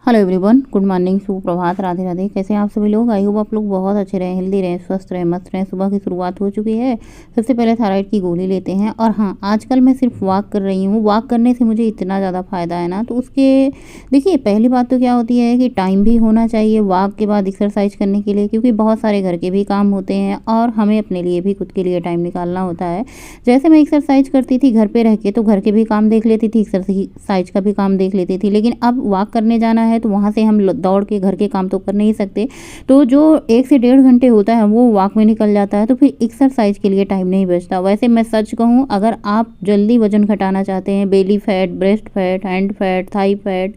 Hello everyone, good morning, सुप्रभात, राधे राधे। कैसे हैं आप सभी लोग? आई होप आप लोग बहुत अच्छे रहें, हेल्दी रहें, स्वस्थ रहें, मस्त रहें। सुबह की शुरुआत हो चुकी है। सबसे पहले थायराइड की गोली लेते हैं। और हाँ, आजकल मैं सिर्फ वॉक कर रही हूँ। वॉक करने से मुझे इतना ज़्यादा फ़ायदा है ना, तो उसके देखिए, पहली बात तो क्या होती है कि टाइम भी होना चाहिए वॉक के बाद एक्सरसाइज करने के लिए, क्योंकि बहुत सारे घर के भी काम होते हैं और हमें अपने लिए भी, खुद के लिए टाइम निकालना होता है। जैसे मैं एक्सरसाइज करती थी घर पे रह के, तो घर के भी काम देख लेती थी, एक्सरसाइज का भी काम देख लेती थी। लेकिन अब वॉक करने जाना है तो वहाँ से हम दौड़ के घर के काम तो कर नहीं सकते। तो जो 1 से 1.5 घंटे होता है वो वॉक में निकल जाता है, तो फिर एक्सरसाइज के लिए टाइम नहीं बचता। वैसे मैं सच कहूँ, अगर आप जल्दी वजन घटाना चाहते हैं, belly fat, breast fat, hand fat, Thai fat,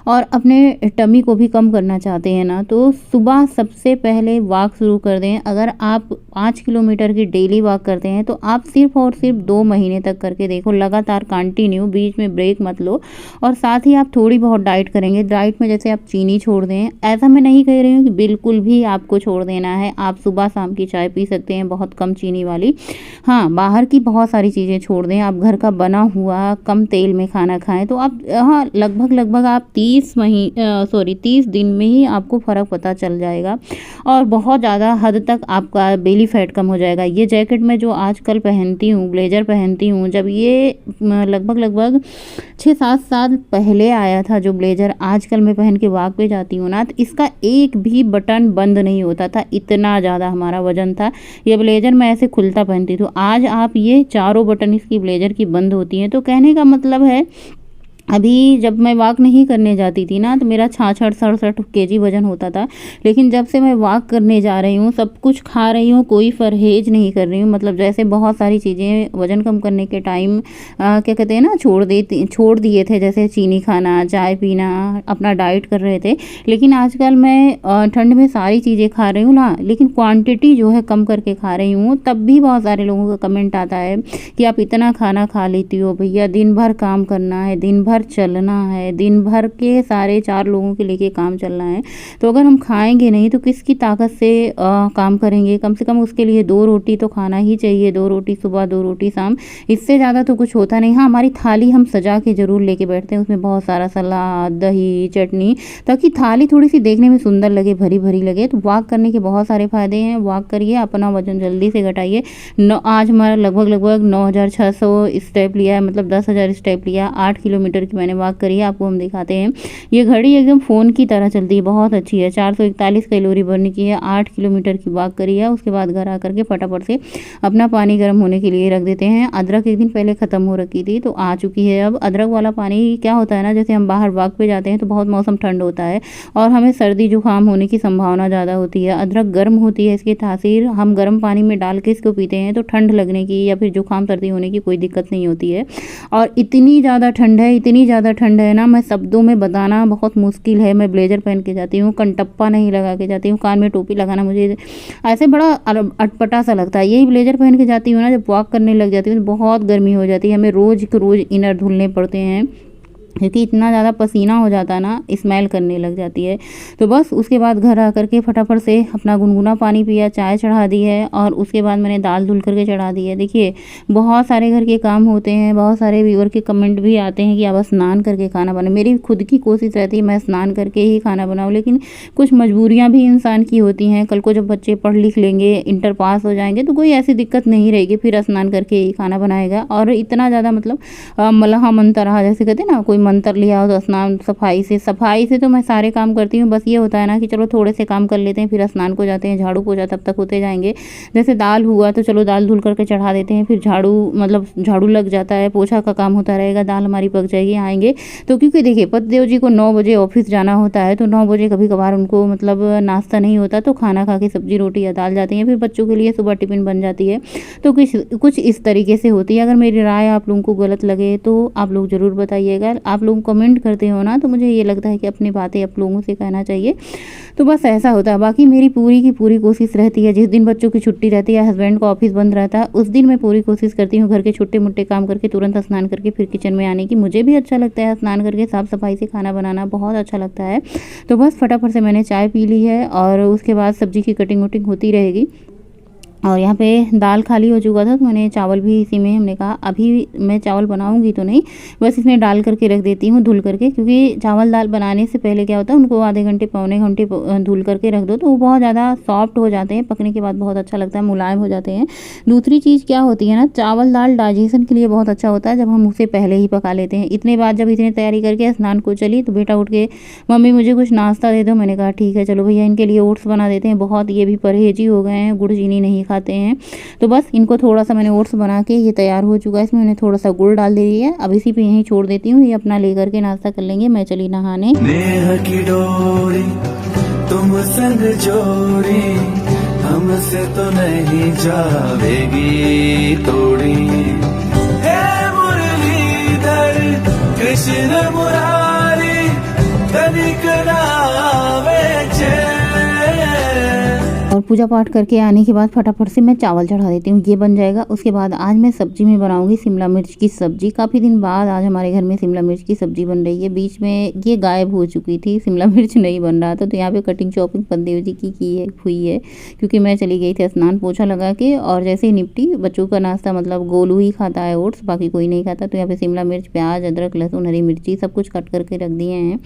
और अपने टमी को भी कम करना चाहते हैं ना, तो सुबह सबसे पहले वॉक शुरू कर दें। अगर आप 5 किलोमीटर की डेली वॉक करते हैं तो आप सिर्फ और सिर्फ 2 महीने तक करके देखो, लगातार कंटिन्यू, बीच में ब्रेक मत लो। और साथ ही आप थोड़ी बहुत डाइट करेंगे। डाइट में जैसे आप चीनी छोड़ दें, ऐसा मैं नहीं कह रही हूँ कि बिल्कुल भी आपको छोड़ देना है। आप सुबह शाम की चाय पी सकते हैं, बहुत कम चीनी वाली। हाँ, बाहर की बहुत सारी चीज़ें छोड़ दें। आप घर का बना हुआ कम तेल में खाना खाएं, तो आप हाँ, लगभग आप 30 दिन में ही आपको फ़र्क पता चल जाएगा और बहुत ज़्यादा हद तक आपका बेली फैट कम हो जाएगा। ये जैकेट मैं जो आजकल पहनती हूँ, ब्लेजर पहनती हूँ, जब ये लगभग 6-7 साल पहले आया था जो ब्लेजर आजकल मैं पहन के वॉक पे जाती हूँ ना, तो इसका एक भी बटन बंद नहीं होता था, इतना ज़्यादा हमारा वजन था। ये ब्लेजर मैं ऐसे खुलता पहनती थी। आज आप ये चारों बटन इसकी ब्लेजर की बंद होती हैं। तो कहने का मतलब है, अभी जब मैं वॉक नहीं करने जाती थी ना, तो मेरा 66-67 केजी वज़न होता था। लेकिन जब से मैं वॉक करने जा रही हूँ, सब कुछ खा रही हूँ, कोई परहेज नहीं कर रही हूँ। मतलब जैसे बहुत सारी चीज़ें वज़न कम करने के टाइम क्या कहते हैं ना, छोड़ दिए थे, जैसे चीनी खाना, चाय पीना, अपना डाइट कर रहे थे। लेकिन आजकल मैं ठंड में सारी चीज़ें खा रही हूँ ना, लेकिन क्वांटिटी जो है कम करके खा रही हूँ। तब भी बहुत सारे लोगों का कमेंट आता है कि आप इतना खाना खा लेती हो भैया, दिन भर काम करना है, दिन भर चलना है, दिन भर के सारे 4 लोगों के लेके काम चलना है। तो अगर हम खाएंगे नहीं तो किसकी ताकत से काम करेंगे? कम से कम उसके लिए 2 रोटी तो खाना ही चाहिए। 2 रोटी सुबह, 2 रोटी शाम, इससे ज़्यादा तो कुछ होता नहीं। हाँ, हमारी थाली हम सजा के ज़रूर लेके बैठते हैं, उसमें बहुत सारा सलाद, दही, चटनी, ताकि थाली थोड़ी सी देखने में सुंदर लगे, भरी भरी लगे। तो वॉक करने के बहुत सारे फ़ायदे हैं। वॉक करिए, अपना वजन जल्दी से घटाइए। आज हमारा लगभग 9,600 स्टेप लिया है, मतलब 10,000 स्टेप लिया। 8 किलोमीटर की मैंने वॉक करी है, आपको हम दिखाते हैं। ये घड़ी एकदम फ़ोन की तरह चलती है, बहुत अच्छी है। 441 कैलोरी बर्न की है। 8 किलोमीटर की वॉक करी है। उसके बाद घर आकर के फटाफट से अपना पानी गर्म होने के लिए रख देते हैं। अदरक एक दिन पहले ख़त्म हो रखी थी, तो आ चुकी है अब। अदरक वाला पानी क्या होता है ना, जैसे हम बाहर वॉक पे जाते हैं तो बहुत मौसम ठंड होता है और हमें सर्दी जुकाम होने की संभावना ज़्यादा होती है। अदरक गर्म होती है, इसकी तासीर हम गर्म पानी में डाल के इसको पीते हैं तो ठंड लगने की या फिर जुकाम सर्दी होने की कोई दिक्कत नहीं होती है। और इतनी ज़्यादा ठंड है, इतनी ज़्यादा ठंड है ना, मैं शब्दों में बताना बहुत मुश्किल है। मैं ब्लेजर पहन के जाती हूँ, कनटप्पा नहीं लगा के जाती हूँ, कान में टोपी लगाना मुझे ऐसे बड़ा अटपटा सा लगता है। यही ब्लेजर पहन के जाती हूँ ना, जब वॉक करने लग जाती हूँ तो बहुत गर्मी हो जाती है। हमें रोज़ के रोज़ इनर धुलने पड़ते हैं, क्योंकि इतना ज़्यादा पसीना हो जाता है ना, स्मेल करने लग जाती है। तो बस उसके बाद घर आकर के फटाफट से अपना गुनगुना पानी पिया, चाय चढ़ा दी है और उसके बाद मैंने दाल धुल करके चढ़ा दी है। देखिए, बहुत सारे घर के काम होते हैं, बहुत सारे व्यूअर के कमेंट भी आते हैं कि आप स्नान करके खाना बनाए। मेरी खुद की कोशिश रहती है मैं स्नान करके ही खाना बनाऊँ, लेकिन कुछ मजबूरियाँ भी इंसान की होती हैं। कल को जब बच्चे पढ़ लिख लेंगे, इंटर पास हो जाएंगे, तो कोई ऐसी दिक्कत नहीं रहेगी, फिर स्नान करके ही खाना बनाएगा। और इतना ज़्यादा मतलब मलहा मंतर रहा, जैसे कहते हैं ना, कोई मंत्र लिया हो तो स्नान सफाई से तो मैं सारे काम करती हूँ। बस ये होता है ना कि चलो थोड़े से काम कर लेते हैं, फिर स्नान को जाते हैं। झाड़ू पोछा तब तक होते जाएंगे। जैसे दाल हुआ तो चलो दाल धुल करके चढ़ा देते हैं, फिर झाड़ू लग जाता है, पोछा का काम होता रहेगा, दाल हमारी पक जाएगी, आएंगे तो। क्योंकि देखिए, पतिदेव जी को 9 बजे ऑफिस जाना होता है, तो 9 बजे कभी कभार उनको मतलब नाश्ता नहीं होता, तो खाना खा के सब्जी रोटी या दाल जाती हैं। फिर बच्चों के लिए सुबह टिफिन बन जाती है। तो कुछ इस तरीके से होती है। अगर मेरी राय आप लोगों को गलत लगे तो आप लोग ज़रूर बताइएगा। आप लोग कमेंट करते हो ना, तो मुझे ये लगता है कि अपनी बातें आप लोगों से कहना चाहिए। तो बस ऐसा होता है। बाकी मेरी पूरी की पूरी कोशिश रहती है, जिस दिन बच्चों की छुट्टी रहती है, हस्बैंड का ऑफिस बंद रहता है, उस दिन मैं पूरी कोशिश करती हूँ घर के छोटे मोटे काम करके तुरंत स्नान करके फिर किचन में आने की। मुझे भी अच्छा लगता है स्नान करके साफ़ सफाई से खाना बनाना, बहुत अच्छा लगता है। तो बस फटाफट से मैंने चाय पी ली है और उसके बाद सब्जी की कटिंग वटिंग होती रहेगी। और यहाँ पे दाल खाली हो चुका था तो मैंने चावल भी इसी में, हमने कहा अभी मैं चावल बनाऊंगी तो नहीं, बस इसमें डाल करके रख देती हूँ धुल करके, क्योंकि चावल दाल बनाने से पहले क्या होता है उनको आधे घंटे पौने घंटे धुल करके रख दो तो वो बहुत ज़्यादा सॉफ्ट हो जाते हैं, पकने के बाद बहुत अच्छा लगता है, मुलायम हो जाते हैं। दूसरी चीज़ क्या होती है ना, चावल दाल डाइजेशन के लिए बहुत अच्छा होता है जब हम उसे पहले ही पका लेते हैं। इतने बाद जब इतनी तैयारी करके स्नान को चली तो बेटा उठ के मम्मी मुझे कुछ नाश्ता दे दो, मैंने कहा ठीक है चलो भैया इनके लिए ओट्स बना देते हैं, बहुत ये भी परहेजी हो गए हैं, गुड़ चीनी नहीं खाते हैं। तो बस इनको थोड़ा सा मैंने ओट्स बना के ये तैयार हो चुका है, इसमें मैंने थोड़ा सा गुड़ डाल दी है। अब इसी पे यहीं छोड़ देती हूँ, ये अपना लेकर के नाश्ता कर लेंगे, मैं चली नहाने। नेह की डोरी तुम संग जोड़ी, हमसे तो नहीं जावेगी तोड़ी। हे मुरलीधर कृष्ण मुरारी, तनिक नावे चैन। और पूजा पाठ करके आने के बाद फटाफट से मैं चावल चढ़ा देती हूँ, ये बन जाएगा। उसके बाद आज मैं सब्जी में बनाऊंगी शिमला मिर्च की सब्जी। काफ़ी दिन बाद आज हमारे घर में शिमला मिर्च की सब्जी बन रही है। बीच में ये गायब हो चुकी थी, शिमला मिर्च नहीं बन रहा था, तो यहाँ पे कटिंग चॉपिंग पद्देव जी की हुई है, क्योंकि मैं चली गई थी स्नान पोछा लगा के, और जैसे ही निपटी, बच्चों का नाश्ता मतलब गोलू ही खाता है ओट्स, बाकी कोई नहीं खाता। तो यहाँ पे शिमला मिर्च, प्याज, अदरक, लहसुन, हरी मिर्ची सब कुछ कट करके रख दिए हैं।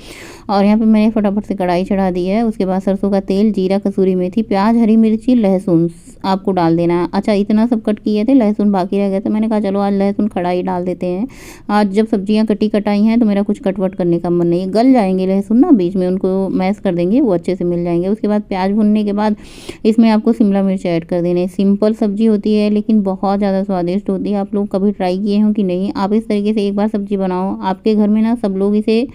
और यहाँ पे मैंने फटाफट से कढ़ाई चढ़ा दी है। उसके बाद सरसों का तेल, जीरा, कसूरी मेथी, प्याज, हरी मिर्ची, लहसुन आपको डाल देना है। अच्छा इतना सब कट किए थे, लहसुन बाकी रह गया था, मैंने कहा चलो आज लहसुन खड़ा ही डाल देते हैं। आज जब सब्जियां कटी कटाई हैं तो मेरा कुछ कटवट करने का मन नहीं है, गल जाएंगे लहसुन ना, बीच में उनको मैश कर देंगे, वो अच्छे से मिल जाएंगे। उसके बाद प्याज भुनने के बाद इसमें आपको शिमला मिर्च ऐड कर देने। सिंपल सब्जी होती है लेकिन बहुत ज़्यादा स्वादिष्ट होती है। आप लोग कभी ट्राई किए हो कि नहीं? आप इस तरीके से एक बार सब्जी बनाओ, आपके घर में ना सब लोग इसे,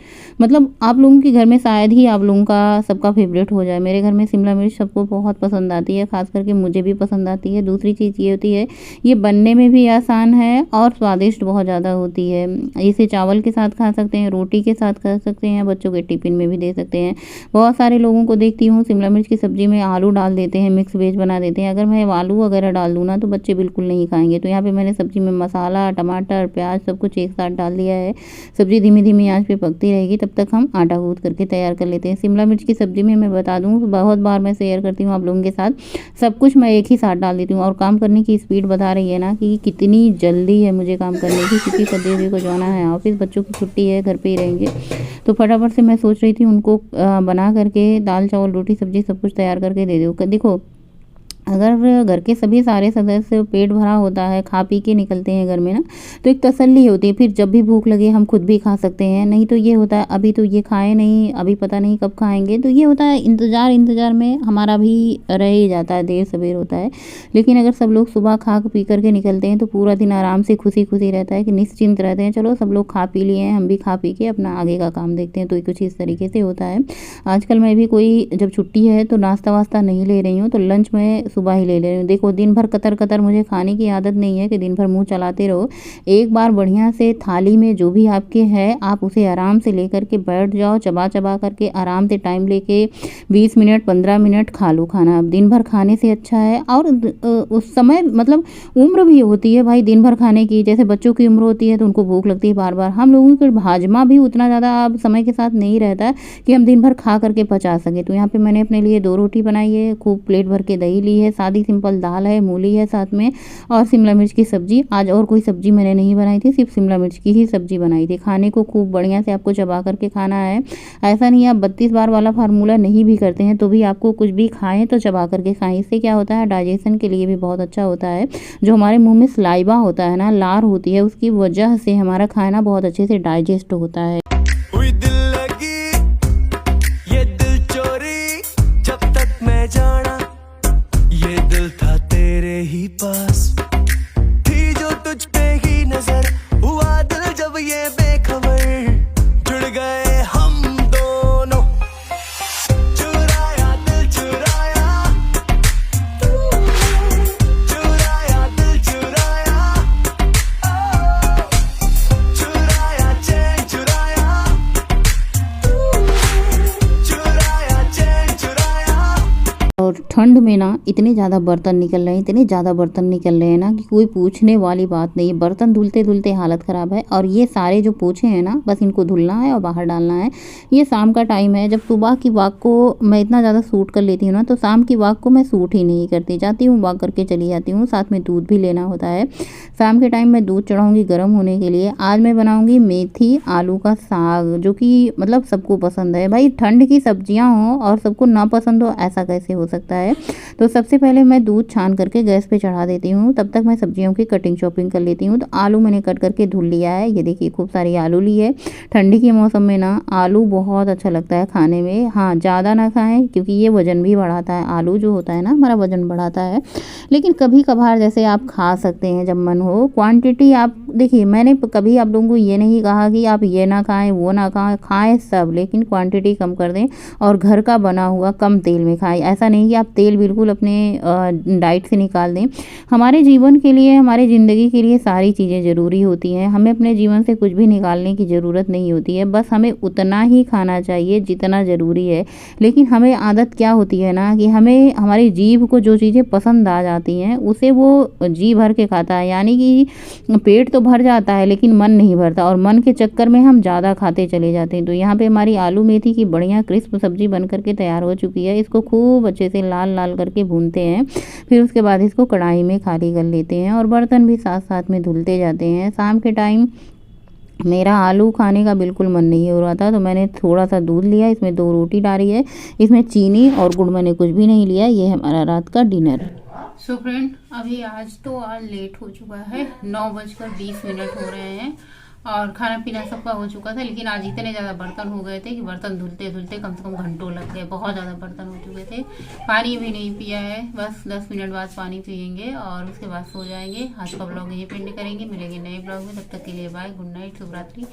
मतलब आप लोगों के घर में शायद ही आप लोगों का सबका फेवरेट हो जाए। मेरे घर में शिमला मिर्च सबको बहुत पसंद आती है, खास करके मुझे भी पसंद आती है। दूसरी चीज़ ये होती है, ये बनने में भी आसान है और स्वादिष्ट बहुत ज़्यादा होती है। इसे चावल के साथ खा सकते हैं, रोटी के साथ खा सकते हैं, बच्चों के टिफिन में भी दे सकते हैं। बहुत सारे लोगों को देखती हूँ शिमला मिर्च की सब्जी में आलू डाल देते हैं, मिक्स वेज बना देते हैं। अगर मैं आलू वगैरह डाल दूँ ना तो बच्चे बिल्कुल नहीं खाएंगे। तो यहाँ पे मैंने सब्जी में मसाला, टमाटर, प्याज सब कुछ एक साथ डाल दिया है। सब्जी धीमी धीमी आंच पे पकती रहेगी, तब तक हम आटा गूंथ करके तैयार कर लेते हैं। शिमला मिर्च की सब्जी में मैं बता दूँ, बहुत बार मैं शेयर करती हूँ आप लोगों के साथ, सब कुछ मैं एक ही साथ डाल देती हूँ। और काम करने की स्पीड बता रही है ना कि कितनी जल्दी है मुझे काम करने की, क्योंकि पति को जाना है ऑफिस, बच्चों की छुट्टी है, घर पे ही रहेंगे। तो फटाफट से मैं सोच रही थी उनको बना करके दाल चावल रोटी सब्जी सब कुछ तैयार करके दे दो। देखो अगर घर के सभी सारे सदस्य पेट भरा होता है, खा पी के निकलते हैं घर में ना, तो एक तसल्ली होती है, फिर जब भी भूख लगे हम खुद भी खा सकते हैं। नहीं तो ये होता है अभी तो ये खाए नहीं, अभी पता नहीं कब खाएंगे, तो ये होता है इंतज़ार में हमारा भी रह ही जाता है, देर सवेर होता है। लेकिन अगर सब लोग सुबह खा पी करके निकलते हैं तो पूरा दिन आराम से खुशी खुशी रहता है कि निश्चिंत रहते हैं, चलो सब लोग खा पी लिए हैं, हम भी खा पी के अपना आगे का काम देखते हैं। तो कुछ इस तरीके से होता है। आजकल मैं भी कोई जब छुट्टी है तो नाश्ता वास्ता नहीं ले रही हूँ, तो लंच में सुबह ही ले रही हूँ। देखो दिन भर कतर कतर मुझे खाने की आदत नहीं है कि दिन भर मुंह चलाते रहो। एक बार बढ़िया से थाली में जो भी आपके है आप उसे आराम से लेकर के बैठ जाओ, चबा चबा करके आराम से टाइम लेके 20 मिनट 15 मिनट खा लो खाना। अब दिन भर खाने से अच्छा है। और उस समय मतलब उम्र भी होती है भाई दिन भर खाने की, जैसे बच्चों की उम्र होती है तो उनको भूख लगती है बार बार। हम लोगों के हाजमा भी उतना ज़्यादा अब समय के साथ नहीं रहता है कि हम दिन भर खा करके पचा सके। तो यहाँ पे मैंने अपने लिए 2 रोटी बनाई है, खूब प्लेट भर के दही ली है, सादी सिंपल दाल है, मूली है साथ में, और शिमला मिर्च की सब्जी। आज और कोई सब्जी मैंने नहीं बनाई थी, सिर्फ शिमला मिर्च की ही सब्जी बनाई थी। खाने को खूब बढ़िया से आपको चबा करके खाना है। ऐसा नहीं आप 32 बार वाला फार्मूला नहीं भी करते हैं तो भी आपको कुछ भी खाएं तो चबा करके खाएं। इससे क्या होता है, डाइजेशन के लिए भी बहुत अच्छा होता है। जो हमारे मुंह में सलाइवा होता है ना, लार होती है, उसकी वजह से हमारा खाना बहुत अच्छे से डाइजेस्ट होता है। ही पास थी जो तुझ पे ही नजर, हुआ दिल जब ये बेखबर, जुड़ गए हम दोनों, चुराया दिल चुराया, चुराया दिल चुराया, चुराया चैन चुराया, और ठंड में ना इतने ज़्यादा बर्तन निकल रहे हैं, इतने ज़्यादा बर्तन निकल रहे हैं ना कि कोई पूछने वाली बात नहीं है। बर्तन धुलते धुलते हालत ख़राब है। और ये सारे जो पोछे हैं ना, बस इनको धुलना है और बाहर डालना है। ये शाम का टाइम है, जब सुबह की वॉक को मैं इतना ज़्यादा सूट कर लेती हूँ ना, तो शाम की वॉक को मैं सूट ही नहीं करती। जाती हूँ, वॉक करके चली जाती हूँ, साथ में दूध भी लेना होता है। शाम के टाइम मैं दूध चढ़ाऊँगी गर्म होने के लिए। आज मैं बनाऊँगी मेथी आलू का साग, जो कि मतलब सबको पसंद है। भाई ठंड की सब्जियां हों और सबको ना पसंद हो, ऐसा कैसे हो सकता है। तो सबसे पहले मैं दूध छान करके गैस पे चढ़ा देती हूँ, तब तक मैं सब्जियों की कटिंग शॉपिंग कर लेती हूँ। तो आलू मैंने कट करके धुल लिया है, ये देखिए खूब सारी आलू ली है। ठंडी के मौसम में ना आलू बहुत अच्छा लगता है खाने में। हाँ, ज़्यादा ना खाएं क्योंकि ये वज़न भी बढ़ाता है। आलू जो होता है ना, हमारा वज़न बढ़ाता है। लेकिन कभी कभार जैसे आप खा सकते हैं जब मन हो। क्वांटिटी आप देखिए, मैंने कभी आप लोगों को ये नहीं कहा कि आप ये ना खाएं, वो ना खाएं, खाएं सब, लेकिन क्वांटिटी कम कर दें और घर का बना हुआ कम तेल में खाएं। ऐसा नहीं कि आप तेल बिल्कुल अपने डाइट से निकाल दें। हमारे जीवन के लिए, हमारी ज़िंदगी के लिए सारी चीज़ें ज़रूरी होती हैं। हमें अपने जीवन से कुछ भी निकालने की ज़रूरत नहीं होती है, बस हमें उतना ही खाना चाहिए जितना ज़रूरी है। लेकिन हमें आदत क्या होती है ना, कि हमें हमारी जीभ को जो चीज़ें पसंद आ जाती हैं उसे वो जी भर के खाता है। यानी कि पेट तो भर जाता है लेकिन मन नहीं भरता, और मन के चक्कर में हम ज़्यादा खाते चले जाते हैं। तो यहाँ पे हमारी आलू मेथी की बढ़िया क्रिस्प सब्जी बन करके तैयार हो चुकी है। इसको खूब अच्छे से लाल लाल करके भूनते हैं, फिर उसके बाद इसको कढ़ाई में खाली कर लेते हैं और बर्तन भी साथ साथ में धुलते जाते हैं। शाम के टाइम मेरा आलू खाने का बिल्कुल मन नहीं हो रहा था, तो मैंने थोड़ा सा दूध लिया, इसमें 2 रोटी डाली है, इसमें चीनी और गुड़ मैंने कुछ भी नहीं लिया। ये हमारा रात का डिनर। सो फ्रेंड, अभी आज लेट हो चुका है, 9:20 हो रहे हैं और खाना पीना सबका हो चुका था। लेकिन आज इतने ज़्यादा बर्तन हो गए थे कि बर्तन धुलते धुलते कम से कम घंटों लग गए। बहुत ज़्यादा बर्तन हो चुके थे। पानी भी नहीं पिया है, बस 10 मिनट बाद पानी पियेंगे और उसके बाद सो जाएंगे। आज का ब्लॉग यहीं पेंड करेंगे, मिलेंगे नए ब्लॉग में। तब तक के लिए बाय, गुड नाइट, शुभ रात्रि।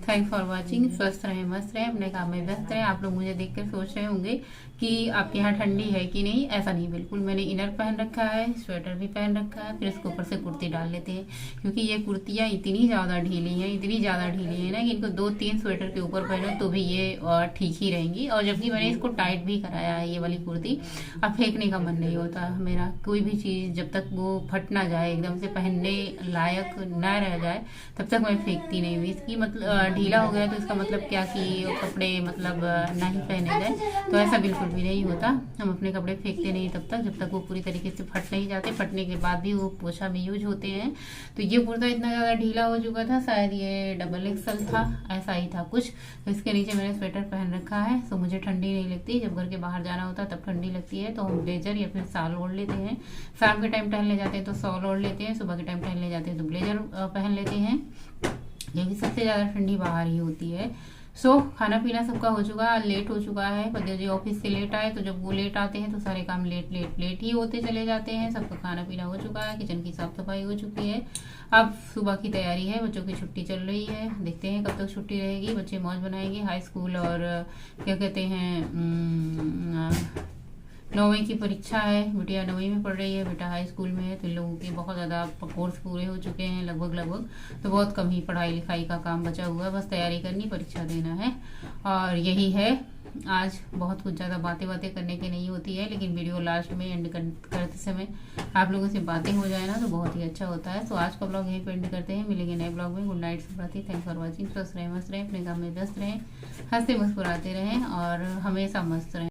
Thanks for watching. स्वस्थ रहें, मस्त रहें, अपने काम में व्यस्त रहें। आप लोग मुझे देख कर सोच रहे होंगे कि आपके यहाँ ठंडी है कि नहीं। ऐसा नहीं, बिल्कुल। मैंने इनर पहन रखा है, स्वेटर भी पहन रखा है, फिर इसके ऊपर से कुर्ती डाल लेते हैं, क्योंकि ये कुर्तियाँ इतनी ज़्यादा ढीली हैं, इतनी ज़्यादा ढीली है ना कि इनको 2-3 स्वेटर के ऊपर पहनो तो भी ये ठीक ही रहेंगी। और जबकि मैंने इसको टाइट भी कराया है, ये वाली कुर्ती। अब फेंकने का मन नहीं होता मेरा। कोई भी चीज़ जब तक वो फट ना जाए, एकदम से पहनने लायक ना रह जाए, तब तक मैं फेंकती नहीं हुई। इसकी मतलब ढीला हो गया तो इसका मतलब क्या कि कपड़े मतलब ना ही पहने जाए, तो ऐसा बिल्कुल भी नहीं होता। हम अपने कपड़े फेंकते नहीं तब तक जब तक वो पूरी तरीके से फट नहीं जाते। फटने के बाद भी वो पोछा में यूज होते हैं। तो ये कुर्ता इतना ज़्यादा ढीला हो चुका था, शायद ये डबल एक्सल था, ऐसा ही था कुछ। तो इसके नीचे मैंने स्वेटर पहन रखा है, तो मुझे ठंडी नहीं लगती। जब घर के बाहर जाना होता है तब ठंडी लगती है, तो हम ब्लेजर या फिर शाल ओढ़ लेते हैं। शाम के टाइम टहलने जाते हैं तो शॉल ओढ़ लेते हैं, सुबह के टाइम टहलने जाते हैं तो ब्लेजर पहन लेते हैं, क्योंकि सबसे ज़्यादा ठंडी बाहर ही होती है। सो खाना पीना सबका हो चुका है, लेट हो चुका है। पति जी ऑफिस से लेट आए, तो जब वो लेट आते हैं तो सारे काम लेट ही होते चले जाते हैं। सबका खाना पीना हो चुका है, किचन की साफ सफाई हो चुकी है। अब सुबह की तैयारी है, बच्चों की छुट्टी चल रही है। देखते हैं कब तक छुट्टी रहेगी, बच्चे मौज बनाएंगे। हाई स्कूल और क्या कहते हैं 9वीं की परीक्षा है। बिटिया 9वीं में पढ़ रही है, बेटा हाई स्कूल में है। तो इन लोगों के बहुत ज़्यादा कोर्स पूरे हो चुके हैं लगभग, तो बहुत कम ही पढ़ाई लिखाई का काम बचा हुआ है। बस तैयारी करनी, परीक्षा देना है, और यही है। आज बहुत कुछ ज़्यादा बातें करने की नहीं होती है, लेकिन वीडियो लास्ट में एंड करते समय आप लोगों से बातें हो जाए ना तो बहुत ही अच्छा होता है। तो आज का ब्लॉग यहीं पे एंड करते हैं, मिलेंगे नए ब्लॉग में। गुड नाइट, शुभ रात्रि। Thanks for watching. स्वस्थ रहें, मस्त रहें, अपने काम में व्यस्त रहें, हंसते मुस्कुराते रहें और हमेशा मस्त रहें।